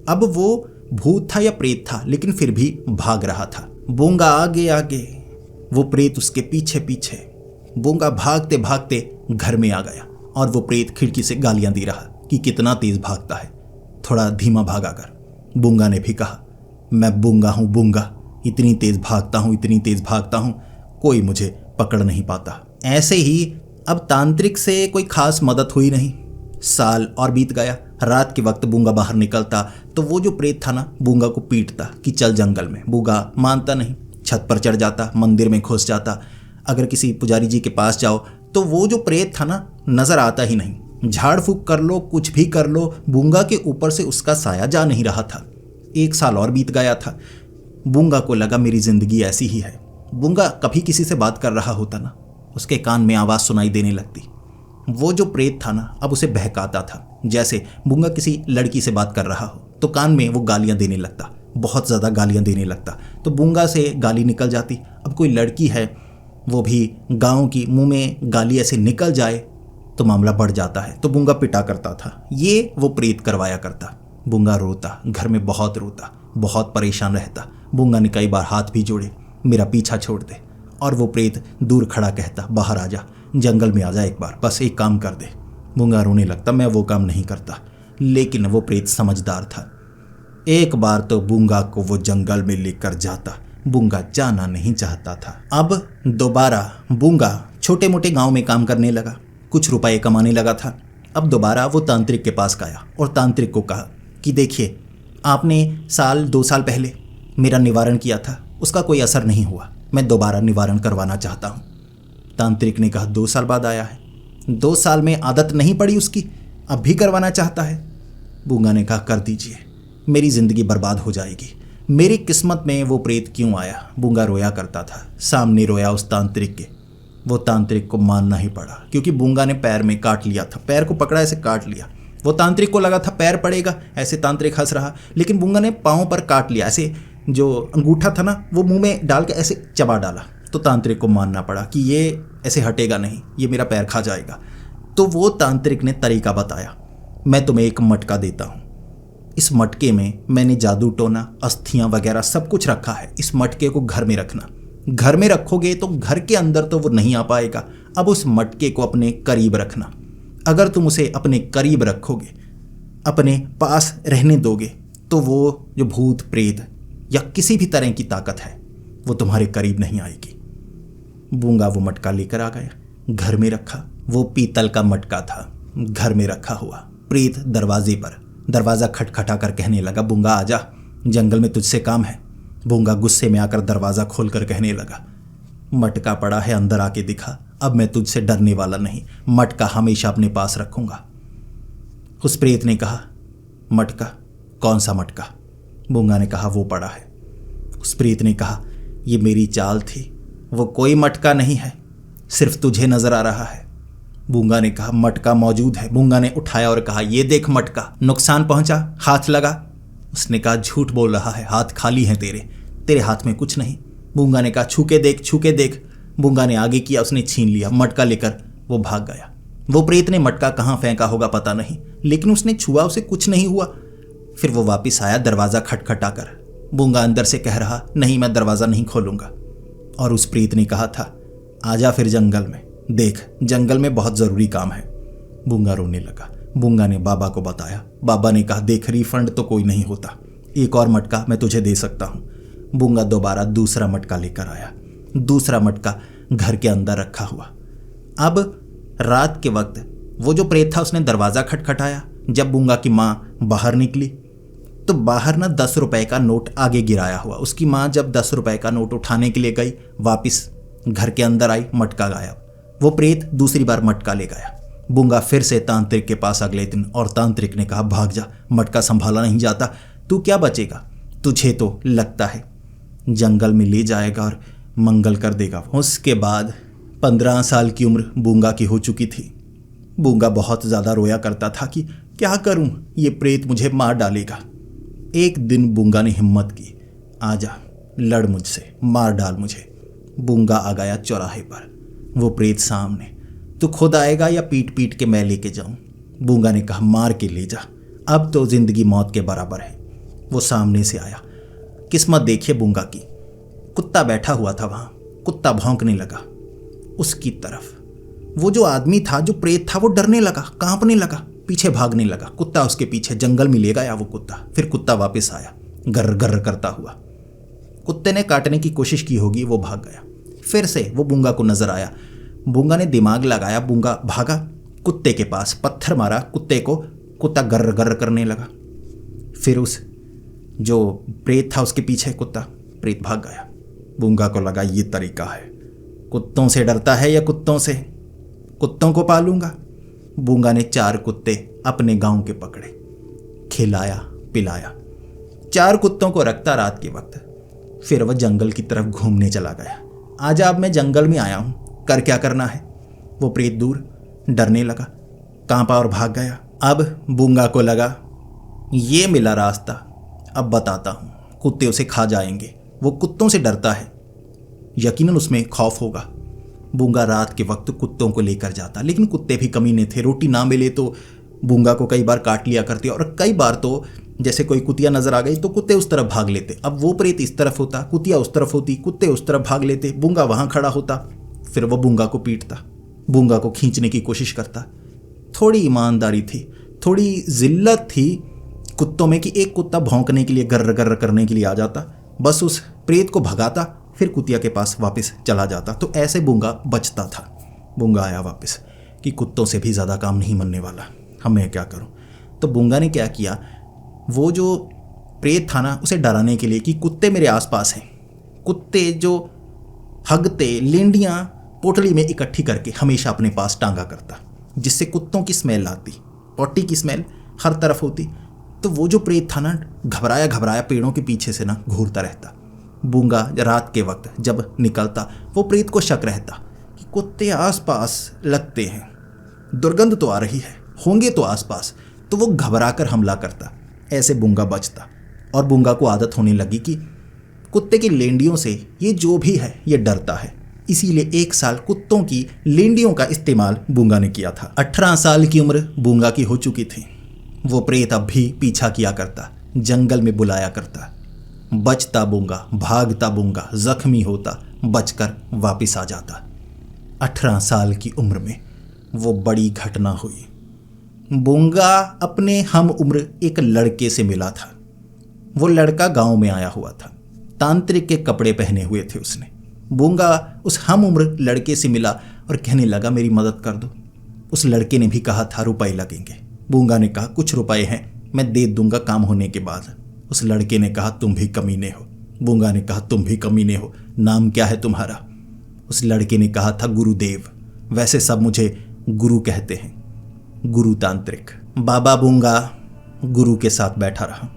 अब वो भूत था या प्रेत था, लेकिन फिर भी भाग रहा था। बूंगा आगे आगे, वो प्रेत उसके पीछे पीछे। बूंगा भागते भागते घर में आ गया और वो प्रेत खिड़की से गालियां दे रहा कि कितना तेज भागता है, थोड़ा धीमा भागा कर। बूंगा ने भी कहा, मैं बूंगा हूं बूंगा, इतनी तेज भागता हूं, कोई मुझे पकड़ नहीं पाता। ऐसे ही अब तांत्रिक से कोई खास मदद हुई नहीं। साल और बीत गया। रात के वक्त बूंगा बाहर निकलता तो वो जो प्रेत था ना, बूंगा को पीटता कि चल जंगल में। बूंगा मानता नहीं, छत पर चढ़ जाता, मंदिर में घुस जाता। अगर किसी पुजारी जी के पास जाओ तो वो जो प्रेत था ना, नजर आता ही नहीं। झाड़ फूक कर लो, कुछ भी कर लो, बूंगा के ऊपर से उसका साया जा नहीं रहा था। 1 साल और बीत गया था। बूंगा को लगा मेरी जिंदगी ऐसी ही है। बूंगा कभी किसी से बात कर रहा होता ना, उसके कान में आवाज़ सुनाई देने लगती। वो जो प्रेत था ना, अब उसे बहकाता था। जैसे बूंगा किसी लड़की से बात कर रहा हो तो कान में वो गालियां देने लगता, बहुत ज़्यादा गालियां देने लगता, तो बूंगा से गाली निकल जाती। अब कोई लड़की है, वो भी गाँव की, मुँह में गाली ऐसे निकल जाए तो मामला बढ़ जाता है, तो बूंगा पिटा करता था। ये वो प्रेत करवाया करता। बूंगा रोता, घर में बहुत रोता, बहुत परेशान रहता। बूंगा ने कई बार हाथ भी जोड़े, मेरा पीछा छोड़ दे। और वो प्रेत दूर खड़ा कहता, बाहर आ जा, जंगल में आ जा एक बार, बस एक काम कर दे। बूंगा रोने लगता, मैं वो काम नहीं करता। लेकिन वो प्रेत समझदार था। एक बार तो बूंगा को वो जंगल में लेकर जाता। बूंगा जाना नहीं चाहता था। अब दोबारा बूंगा छोटे मोटे गांव में काम करने लगा, कुछ रुपए कमाने लगा था। अब दोबारा वो तांत्रिक के पास गया और तांत्रिक को कहा कि देखिए, आपने 2 साल पहले मेरा निवारण किया था, उसका कोई असर नहीं हुआ, मैं दोबारा निवारण करवाना चाहता हूँ। तांत्रिक ने कहा, 2 साल बाद आया है, 2 साल में आदत नहीं पड़ी उसकी, अब भी करवाना चाहता है। बूंगा ने कहा, कर दीजिए, मेरी ज़िंदगी बर्बाद हो जाएगी, मेरी किस्मत में वो प्रेत क्यों आया। बूंगा रोया करता था, सामने रोया उस तांत्रिक के। वो तांत्रिक को मानना ही पड़ा, क्योंकि बूंगा ने पैर में काट लिया था, पैर को पकड़ा ऐसे काट लिया। वो तांत्रिक को लगा था पैर पड़ेगा, ऐसे तांत्रिक हंस रहा, लेकिन बूंगा ने पाँव पर काट लिया, ऐसे जो अंगूठा था ना वो मुंह में डाल के ऐसे चबा डाला। तो तांत्रिक को मानना पड़ा कि ये ऐसे हटेगा नहीं, ये मेरा पैर खा जाएगा। तो वो तांत्रिक ने तरीका बताया, मैं तुम्हें एक मटका देता हूँ, इस मटके में मैंने जादू टोना, अस्थियाँ वगैरह सब कुछ रखा है, इस मटके को घर में रखना, घर में रखोगे तो घर के अंदर तो वो नहीं आ पाएगा। अब उस मटके को अपने करीब रखना, अगर तुम उसे अपने करीब रखोगे, अपने पास रहने दोगे, तो वो जो भूत प्रेत या किसी भी तरह की ताकत है वो तुम्हारे करीब नहीं आएगी। बूंगा वो मटका लेकर आ गया, घर में रखा। वो पीतल का मटका था, घर में रखा हुआ। प्रेत दरवाजे पर दरवाज़ा खटखटा कर कहने लगा, बूंगा आजा, जंगल में तुझसे काम है। बूंगा गुस्से में आकर दरवाज़ा खोलकर कहने लगा, मटका पड़ा है, अंदर आके दिखा, अब मैं तुझसे डरने वाला नहीं, मटका हमेशा अपने पास रखूंगा। उस प्रेत ने कहा, मटका? कौन सा मटका? बूंगा ने कहा, वो पड़ा है। उस प्रेत ने कहा, ये मेरी चाल थी, वो कोई मटका नहीं है, सिर्फ तुझे नजर आ रहा है। बूंगा ने कहा, मटका मौजूद है। बूंगा ने उठाया और कहा, ये देख मटका, नुकसान पहुंचा, हाथ लगा। उसने कहा, झूठ बोल रहा है, हाथ खाली हैं तेरे हाथ में कुछ नहीं। बूंगा ने कहा छू के देख, छू के देख। बूंगा ने आगे किया, उसने छीन लिया। मटका लेकर वो भाग गया। वो प्रेत ने मटका कहाँ फेंका होगा पता नहीं, लेकिन उसने छुआ, उसे कुछ नहीं हुआ। फिर वो वापस आया दरवाज़ा खटखटाकर। बूंगा अंदर से कह रहा, नहीं मैं दरवाज़ा नहीं खोलूंगा। और उस प्रेत ने कहा था, आजा फिर जंगल में, देख जंगल में बहुत ज़रूरी काम है। बूंगा रोने लगा। बूंगा ने बाबा को बताया। बाबा ने कहा, देख रिफंड तो कोई नहीं होता, एक और मटका मैं तुझे दे सकता हूँ। बूंगा दोबारा दूसरा मटका लेकर आया। दूसरा मटका घर के अंदर रखा हुआ। अब रात के वक्त वो जो प्रेत था उसने दरवाज़ा खटखटाया। जब बूंगा की माँ बाहर निकली तो बाहर ना 10 रुपए का नोट आगे गिराया हुआ। उसकी माँ जब 10 रुपए का नोट उठाने के लिए गई, वापस घर के अंदर आई, मटका गायब। वो प्रेत दूसरी बार मटका ले गया। बूंगा फिर से तांत्रिक के पास अगले दिन, और तांत्रिक ने कहा, भाग जा, मटका संभाला नहीं जाता, तू क्या बचेगा, तुझे तो लगता है जंगल में ले जाएगा और मंगल कर देगा। उसके बाद 15 साल की उम्र बूंगा की हो चुकी थी। बूंगा बहुत ज़्यादा रोया करता था कि क्या करूं, ये प्रेत मुझे मार डालेगा। एक दिन बूंगा ने हिम्मत की, आजा लड़ मुझसे, मार डाल मुझे। बूंगा आ गया चौराहे पर। वो प्रेत सामने, तू खुद आएगा या पीट पीट के मैं लेके जाऊं? बूंगा ने कहा, मार के ले जा, अब तो जिंदगी मौत के बराबर है। वो सामने से आया। किस्मत देखिए बूंगा की, कुत्ता बैठा हुआ था वहां। कुत्ता भौंकने लगा उसकी तरफ। वो जो आदमी था, जो प्रेत था, वो डरने लगा, कांपने लगा, पीछे भागने लगा। कुत्ता उसके पीछे, जंगल में ले गया वो कुत्ता। फिर कुत्ता वापस आया गर्र गर्र करता हुआ। कुत्ते ने काटने की कोशिश की होगी, वो भाग गया। फिर से वो बूंगा को नजर आया। बूंगा ने दिमाग लगाया, बूंगा भागा कुत्ते के पास, पत्थर मारा कुत्ते को। कुत्ता गर्र गर्र करने लगा। फिर उस जो प्रेत था उसके पीछे कुत्ता, प्रेत भाग गया। बूंगा को लगा ये तरीका है, कुत्तों से डरता है या कुत्तों से, कुत्तों को पालूंगा। बूंगा ने 4 कुत्ते अपने गांव के पकड़े, खिलाया पिलाया। 4 कुत्तों को रखता रात के वक्त। फिर वह जंगल की तरफ घूमने चला गया। आजा, अब मैं जंगल में आया हूं, कर क्या करना है। वो प्रेत दूर डरने लगा, कांपा और भाग गया। अब बूंगा को लगा ये मिला रास्ता, अब बताता हूं, कुत्ते उसे खा जाएंगे। वो कुत्तों से डरता है, यकीनन उसमें खौफ होगा। बूंगा रात के वक्त कुत्तों को लेकर जाता, लेकिन कुत्ते भी कमीने थे। रोटी ना मिले तो बूंगा को कई बार काट लिया करते, और कई बार तो जैसे कोई कुतिया नजर आ गई तो कुत्ते उस तरफ भाग लेते। अब वो प्रेत इस तरफ होता, कुतिया उस तरफ होती, कुत्ते उस तरफ भाग लेते, बूंगा वहां खड़ा होता। फिर वो बूंगा को पीटता, बूंगा को खींचने की कोशिश करता। थोड़ी ईमानदारी थी, थोड़ी जिल्लत थी कुत्तों में कि एक कुत्ता भौंकने के लिए, गर्र गर्र करने के लिए आ जाता, बस उस प्रेत को भगाता, फिर कुतिया के पास वापस चला जाता। तो ऐसे बूंगा बचता था। बूंगा आया वापस कि कुत्तों से भी ज़्यादा काम नहीं बनने वाला, अब मैं क्या करूं। तो बूंगा ने क्या किया, वो जो प्रेत था ना, उसे डराने के लिए कि कुत्ते मेरे आसपास हैं, कुत्ते जो हगते लेंडियाँ पोटली में इकट्ठी करके हमेशा अपने पास टांगा करता, जिससे कुत्तों की स्मेल आती, पॉटी की स्मेल हर तरफ होती। तो वो जो प्रेत था ना, घबराया घबराया पेड़ों के पीछे से ना घूरता रहता। बूंगा रात के वक्त जब निकलता, वो प्रेत को शक रहता कि कुत्ते आसपास लगते हैं, दुर्गंध तो आ रही है, होंगे तो आसपास, तो वो घबराकर हमला करता। ऐसे बूंगा बचता। और बूंगा को आदत होने लगी कि कुत्ते की लेंडियों से ये जो भी है ये डरता है। इसीलिए 1 साल कुत्तों की लेंडियों का इस्तेमाल बूंगा ने किया था। 18 साल की उम्र बूंगा की हो चुकी थी। वो प्रेत अब भी पीछा किया करता, जंगल में बुलाया करता। बचता बूंगा, भागता बूंगा, जख्मी होता, बचकर वापस आ जाता। 18 साल की उम्र में वो बड़ी घटना हुई। बूंगा अपने हम उम्र एक लड़के से मिला था। वो लड़का गांव में आया हुआ था, तांत्रिक के कपड़े पहने हुए थे उसने। बूंगा उस हम उम्र लड़के से मिला और कहने लगा, मेरी मदद कर दो। उस लड़के ने भी कहा था रुपए लगेंगे। बूंगा ने कहा, कुछ रुपए हैं, मैं दे दूंगा काम होने के बाद। उस लड़के ने कहा, तुम भी कमीने हो। बूंगा ने कहा, तुम भी कमीने हो, नाम क्या है तुम्हारा? उस लड़के ने कहा था, गुरुदेव। वैसे सब मुझे गुरु कहते हैं, गुरु तांत्रिक। बाबा बूंगा गुरु के साथ बैठा रहा,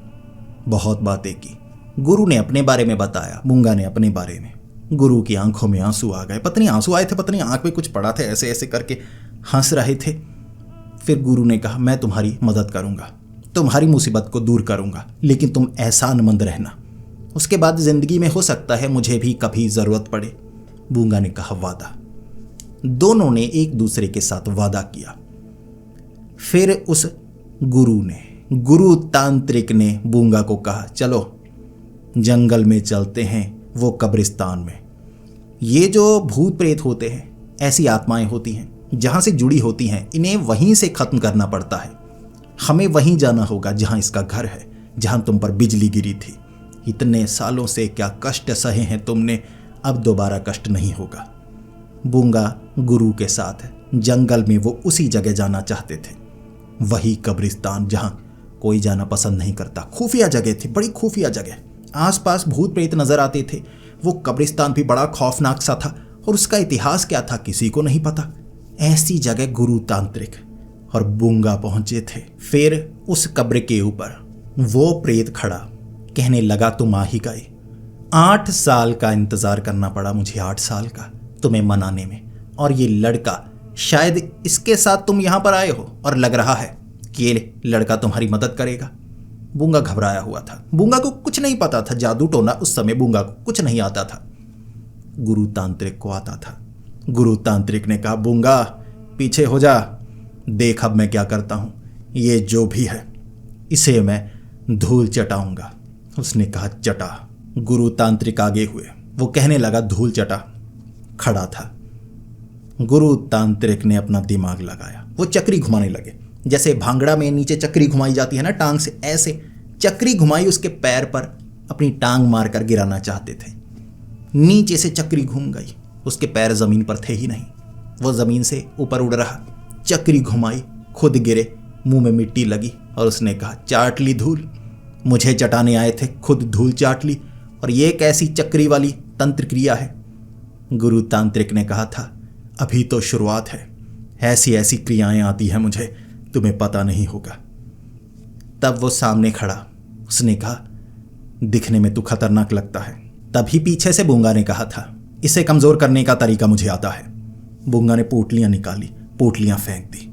बहुत बातें की। गुरु ने अपने बारे में बताया, बूंगा ने अपने बारे में। गुरु की आंखों में आंसू आ गए, पता नहीं आंसू आए थे, पता नहीं आंख में कुछ पड़ा था, ऐसे ऐसे करके हंस रहे थे। फिर गुरु ने कहा, मैं तुम्हारी मदद करूंगा, तुम्हारी मुसीबत को दूर करूंगा, लेकिन तुम एहसानमंद रहना। उसके बाद जिंदगी में हो सकता है मुझे भी कभी जरूरत पड़े। बूंगा ने कहा, वादा। दोनों ने एक दूसरे के साथ वादा किया। फिर उस गुरु तांत्रिक ने बूंगा को कहा, चलो जंगल में चलते हैं, वो कब्रिस्तान में। ये जो भूत प्रेत होते हैं, ऐसी आत्माएं होती हैं जहां से जुड़ी होती हैं, इन्हें वहीं से खत्म करना पड़ता है। हमें वहीं जाना होगा जहां इसका घर है, जहां तुम पर बिजली गिरी थी। इतने सालों से क्या कष्ट सहे हैं तुमने, अब दोबारा कष्ट नहीं होगा। बूंगा गुरु के साथ जंगल में वो उसी जगह जाना चाहते थे, वही कब्रिस्तान जहां कोई जाना पसंद नहीं करता। खुफिया जगह थी, बड़ी खुफिया जगह। आसपास भूत प्रेत नजर आते थे। वो कब्रिस्तान भी बड़ा खौफनाक सा था और उसका इतिहास क्या था किसी को नहीं पता। ऐसी जगह गुरु तांत्रिक और बूंगा पहुंचे थे। फिर उस कब्र के ऊपर वो प्रेत खड़ा, कहने लगा, तुम आ ही गए। 8 साल का इंतजार करना पड़ा मुझे, 8 साल का तुम्हें मनाने में, और ये लड़का, शायद इसके साथ तुम यहां पर आए हो और लग रहा है कि ये लड़का तुम्हारी मदद करेगा। बूंगा घबराया हुआ था। बूंगा को कुछ नहीं पता था, जादू टोना उस समय बूंगा को कुछ नहीं आता था, गुरु तांत्रिक को आता था। गुरु तांत्रिक ने कहा, बूंगा पीछे हो जा, देख अब मैं क्या करता हूं। ये जो भी है इसे मैं धूल चटाऊंगा। उसने कहा, चटा। गुरु तांत्रिक आगे हुए। वो कहने लगा, धूल चटा। खड़ा था। गुरु तांत्रिक ने अपना दिमाग लगाया। वो चक्री घुमाने लगे, जैसे भांगड़ा में नीचे चक्री घुमाई जाती है ना टांग से, ऐसे चक्री घुमाई उसके पैर पर, अपनी टांग मारकर गिराना चाहते थे। नीचे से चक्री घूम गई, उसके पैर जमीन पर थे ही नहीं, वो जमीन से ऊपर उड़ रहा। चक्री घुमाई, खुद गिरे, मुंह में मिट्टी लगी और उसने कहा, चाट ली धूल। मुझे चटाने आए थे, खुद धूल चाट ली, और ये कैसी चक्री वाली तंत्र क्रिया है। गुरु तांत्रिक ने कहा था, अभी तो शुरुआत है, ऐसी ऐसी क्रियाएं आती हैं मुझे, तुम्हें पता नहीं होगा। तब वो सामने खड़ा, उसने कहा, दिखने में तू खतरनाक लगता है। तभी पीछे से बूंगा ने कहा था, इसे कमजोर करने का तरीका मुझे आता है। बूंगा ने पोटलियां निकाली, पोटलियां फेंक दी।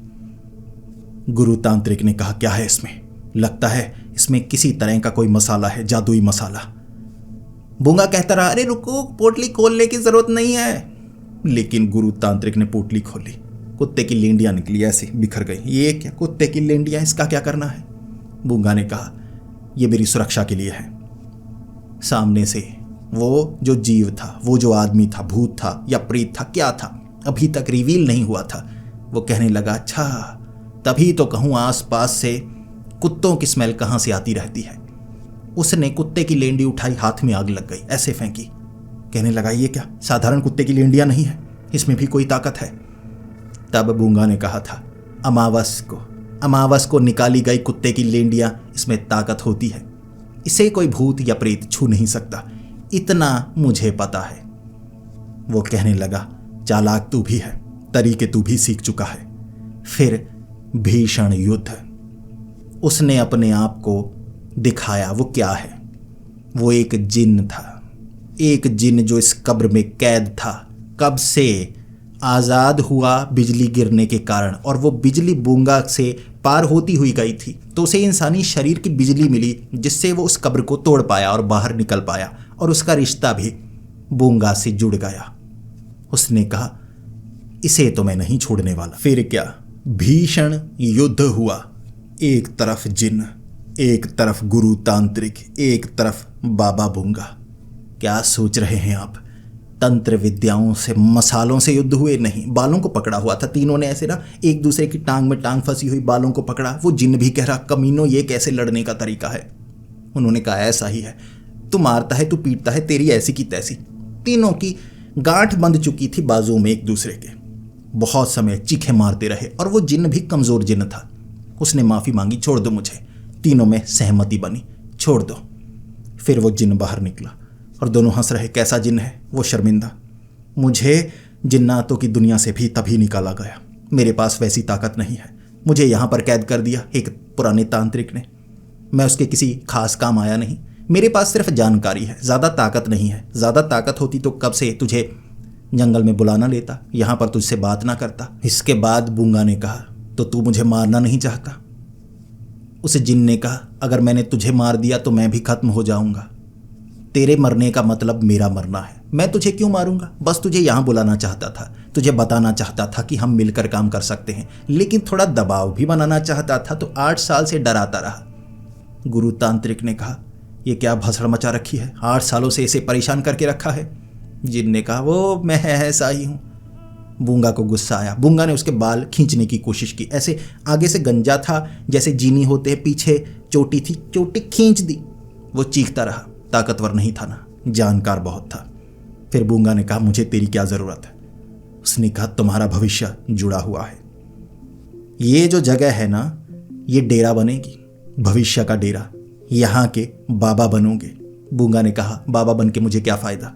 गुरु तांत्रिक ने कहा, क्या है इसमें? लगता है इसमें किसी तरह का कोई मसाला है, जादुई मसाला। बूंगा कहता रहा, अरे रुको, पोटली खोलने की जरूरत नहीं है। लेकिन गुरु तांत्रिक ने पोटली खोली, कुत्ते की लेंडियां निकली, ऐसे बिखर गई। ये क्या, कुत्ते की लेंडियां, इसका क्या करना है? बूंगा ने कहा, यह मेरी सुरक्षा के लिए है। सामने से वो जो जीव था, वो जो आदमी था, भूत था या प्रेत था, क्या था, अभी तक रिवील नहीं हुआ था। वो कहने लगा, अच्छा तभी तो कहूं आसपास से कुत्तों की स्मेल कहां से आती रहती है। उसने कुत्ते की लेंडी उठाई, हाथ में आग लग गई, ऐसे फेंकी। कहने लगा, ये क्या, साधारण कुत्ते की लेंडियां नहीं है, इसमें भी कोई ताकत है। तब बूंगा ने कहा था, अमावस को निकाली गई कुत्ते की लेंडियां, इसमें ताकत होती है, इसे कोई भूत या प्रेत छू नहीं सकता, इतना मुझे पता है। वो कहने लगा, चालाक तू भी है, तरीके तू भी सीख चुका है। फिर भीषण युद्ध। उसने अपने आप को दिखाया, वो क्या है? वो एक जिन था, एक जिन जो इस कब्र में कैद था, कब से आज़ाद हुआ बिजली गिरने के कारण, और वो बिजली बूंगा से पार होती हुई गई थी, तो उसे इंसानी शरीर की बिजली मिली, जिससे वो उस कब्र को तोड़ पाया और बाहर निकल पाया, और उसका रिश्ता भी बूंगा से जुड़ गया। उसने कहा, इसे तो मैं नहीं छोड़ने वाला। फिर क्या, भीषण युद्ध हुआ। एक तरफ जिन, एक तरफ गुरु तांत्रिक, एक तरफ बाबा बूंगा। क्या सोच रहे हैं आप? तंत्र विद्याओं से, मसालों से युद्ध हुए? नहीं, बालों को पकड़ा हुआ था। तीनों ने ऐसे ना एक दूसरे की टांग में टांग फंसी हुई बालों को पकड़ा। वो जिन भी कह रहा, कमीनों ये कैसे लड़ने का तरीका है? उन्होंने कहा, ऐसा ही है, तू मारता है, तू पीटता है, तेरी ऐसी की तैसी। तीनों की गांठ बंध चुकी थी बाजू में एक दूसरे के। बहुत समय चीखे मारते रहे, और वो जिन भी कमजोर जिन था। उसने माफी मांगी, छोड़ दो मुझे। तीनों में सहमति बनी, छोड़ दो। फिर वो जिन बाहर निकला और दोनों हंस रहे। कैसा जिन है? वो शर्मिंदा। मुझे जिन्नातों की दुनिया से भी तभी निकाला गया, मेरे पास वैसी ताकत नहीं है। मुझे यहाँ पर कैद कर दिया एक पुराने तांत्रिक ने। मैं उसके किसी खास काम आया नहीं। मेरे पास सिर्फ जानकारी है, ज़्यादा ताकत नहीं है। ज़्यादा ताकत होती तो कब से तुझे जंगल में बुलाना लेता, यहाँ पर तुझसे बात ना करता। इसके बाद बूंगा ने कहा, तो तू मुझे मारना नहीं चाहता? उस जिन ने कहा, अगर मैंने तुझे मार दिया तो मैं भी खत्म हो जाऊंगा। तेरे मरने का मतलब मेरा मरना है। मैं तुझे क्यों मारूंगा, बस तुझे यहाँ बुलाना चाहता था, तुझे बताना चाहता था कि हम मिलकर काम कर सकते हैं, लेकिन थोड़ा दबाव भी बनाना चाहता था, तो 8 साल से डराता रहा। गुरु तांत्रिक ने कहा, ये क्या भसड़ मचा रखी है, 8 सालों से इसे परेशान करके रखा है। जिन ने कहा, वो मैं ऐसा ही हूँ। बूंगा को गुस्सा आया। बूंगा ने उसके बाल खींचने की कोशिश की, ऐसे आगे से गंजा था जैसे जीनी होते हैं, पीछे चोटी थी, चोटी खींच दी। वो चीखता रहा, ताकतवर नहीं था ना, जानकार बहुत था। फिर बूंगा ने कहा, मुझे तेरी क्या जरूरत है। उसने कहा, तुम्हारा भविष्य जुड़ा हुआ है, ये जो जगह है ना, ये डेरा बनेगी, भविष्य का डेरा, यहाँ के बाबा बनोगे। बूंगा ने कहा, बाबा बन के मुझे क्या फायदा।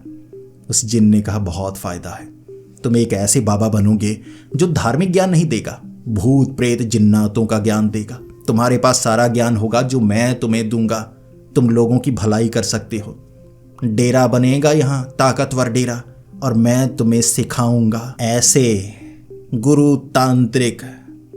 उस जिन ने कहा, बहुत फायदा है, तुम एक ऐसे बाबा बनोगे जो धार्मिक ज्ञान नहीं देगा, भूत प्रेत जिन्नातों का ज्ञान देगा। तुम्हारे पास सारा ज्ञान होगा जो मैं तुम्हें दूंगा, तुम लोगों की भलाई कर सकते हो। डेरा बनेगा यहाँ, ताकतवर डेरा, और मैं तुम्हें सिखाऊंगा। ऐसे गुरु तांत्रिक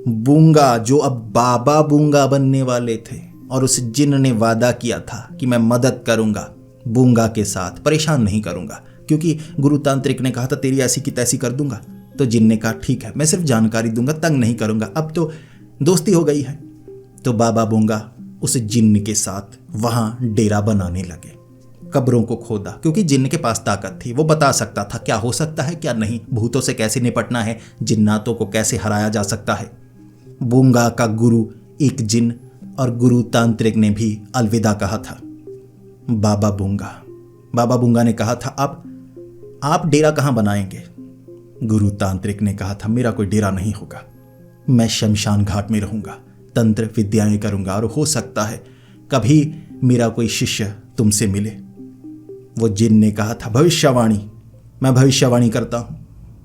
बूंगा, जो अब बाबा बूंगा बनने वाले थे, और उस जिन ने वादा किया था कि मैं मदद करूंगा बूंगा के साथ, परेशान नहीं करूंगा, क्योंकि गुरु तांत्रिक ने कहा था तेरी ऐसी की तैसी कर दूंगा। तो जिन ने कहा, ठीक है, मैं सिर्फ जानकारी दूंगा, तंग नहीं करूंगा, अब तो दोस्ती हो गई है। तो बाबा बूंगा उस जिन्न के साथ वहां डेरा बनाने लगे। कब्रों को खोदा, क्योंकि जिन्न के पास ताकत थी, वो बता सकता था क्या हो सकता है क्या नहीं, भूतों से कैसे निपटना है, जिन्नातों को कैसे हराया जा सकता है। बूंगा का गुरु एक जिन और गुरु तांत्रिक ने भी अलविदा कहा था। बाबा बूंगा ने कहा था, अब आप डेरा कहाँ बनाएंगे। गुरु तांत्रिक ने कहा था, मेरा कोई डेरा नहीं होगा, मैं शमशान घाट में रहूंगा, तंत्र विद्याएं करूंगा, और हो सकता है कभी मेरा कोई शिष्य तुमसे मिले। वो जिन ने कहा था, भविष्यवाणी, मैं भविष्यवाणी करता हूं,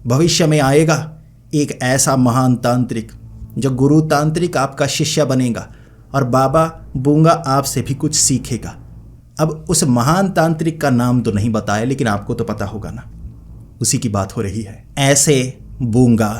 भविष्य में आएगा एक ऐसा महान तांत्रिक जो गुरु तांत्रिक आपका शिष्य बनेगा, और बाबा बूंगा आपसे भी कुछ सीखेगा। अब उस महान तांत्रिक का नाम तो नहीं बताया, लेकिन आपको तो पता होगा ना, उसी की बात हो रही है। ऐसे बूंगा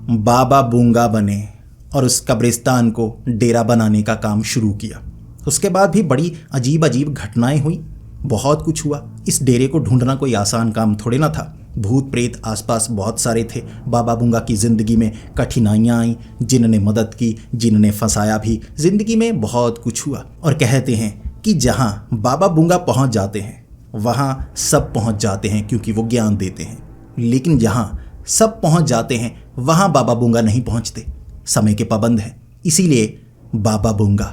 बाबा बूंगा बने और उस कब्रिस्तान को डेरा बनाने का काम शुरू किया। उसके बाद भी बड़ी अजीब अजीब घटनाएं हुई, बहुत कुछ हुआ। इस डेरे को ढूंढना कोई आसान काम थोड़े ना था, भूत प्रेत आसपास बहुत सारे थे। बाबा बूंगा की जिंदगी में कठिनाइयां आई, जिनने मदद की, जिनने फंसाया भी, जिंदगी में बहुत कुछ हुआ। और कहते हैं कि जहां बाबा बूंगा पहुंच जाते हैं वहां सब पहुंच जाते हैं, क्योंकि वो ज्ञान देते हैं। लेकिन जहां सब पहुंच जाते हैं वहां बाबा बूंगा नहीं पहुंचते, समय के पाबंद हैं, इसीलिए बाबा बूंगा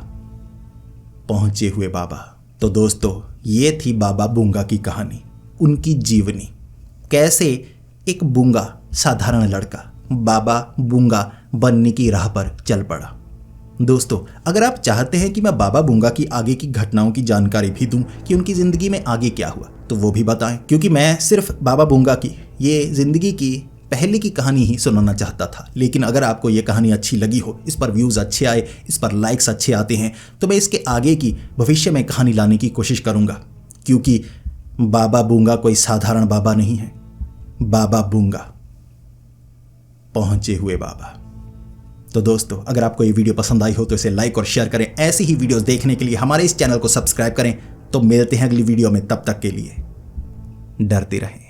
पहुंचे हुए बाबा। तो दोस्तों, ये थी बाबा बूंगा की कहानी, उनकी जीवनी, कैसे एक बूंगा साधारण लड़का बाबा बूंगा बनने की राह पर चल पड़ा। दोस्तों, अगर आप चाहते हैं कि मैं बाबा बूंगा की आगे की घटनाओं की जानकारी भी दूं कि उनकी ज़िंदगी में आगे क्या हुआ, तो वो भी बताएं, क्योंकि मैं सिर्फ बाबा बूंगा की ये ज़िंदगी की पहले की कहानी ही सुनाना चाहता था। लेकिन अगर आपको ये कहानी अच्छी लगी हो, इस पर व्यूज़ अच्छे आए, इस पर लाइक्स अच्छे आते हैं, तो मैं इसके आगे की भविष्य में कहानी लाने की कोशिश करूँगा, क्योंकि बाबा बूंगा कोई साधारण बाबा नहीं है, बाबा बूंगा पहुँचे हुए बाबा। तो दोस्तों, अगर आपको ये वीडियो पसंद आई हो तो इसे लाइक और शेयर करें। ऐसी ही वीडियोस देखने के लिए हमारे इस चैनल को सब्सक्राइब करें। तो मिलते हैं अगली वीडियो में, तब तक के लिए डरते रहें।